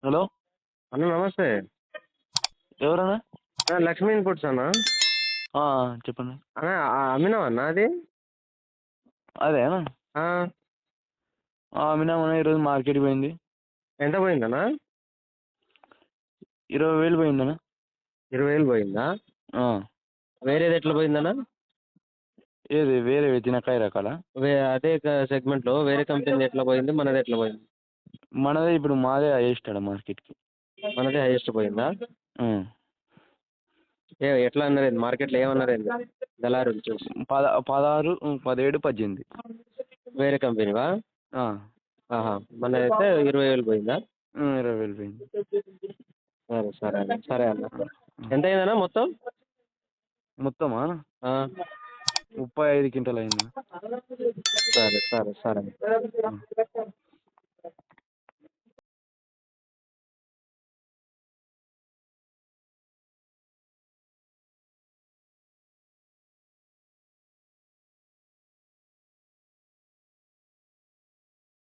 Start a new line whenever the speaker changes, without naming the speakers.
Hello!
అన్న నమస్తే.
ఎవరన్నా?
లక్ష్మీ ఇన్పుట్స్ అన్న.
ఆ! చెప్పండి.
అన్న అమ్మినావా అన్న అది?
అదేనా?
ఆ!
అమ్మినామన్నా ఈరోజు మార్కెట్‌కి పోయింది.
ఎంత పోయిందన్న?
20,000 పోయిందన్నా.
20,000 పోయిందా?
ఆ!
వేరేది ఎట్లా పోయిందన్న?
ఏది వేరేవి తినకాయ రకాలా?
అదే సెగ్మెంట్‌లో వేరే కంపెనీది ఎట్లా పోయింది? మనది ఎట్లా పోయింది?
మనదే ఇప్పుడు మాదే హైయెస్ట్ ఆడ మార్కెట్‌కి.
మనదే హైయెస్ట్ పోయిందా?
హ్మ్.
ఎట్లా అన్నారేంది? మార్కెట్‌లో ఏమన్నారేంది దళారులు చూసి?
16, 17, 18.
వేరే కంపెనీవా?
ఆ!
ఆహా! మనదైతే 20,000 పోయిందా?
20,000 పోయింది.
సరే, సరే అన్న. సరే అన్న.
ఆ! ఆ!
ఎంత అయిందన్న మొత్తం?
మొత్తమా?
ఆ!
35 క్వింటాల్ అయిందన్నా.
సరే, సరే, సరే.
ఆ!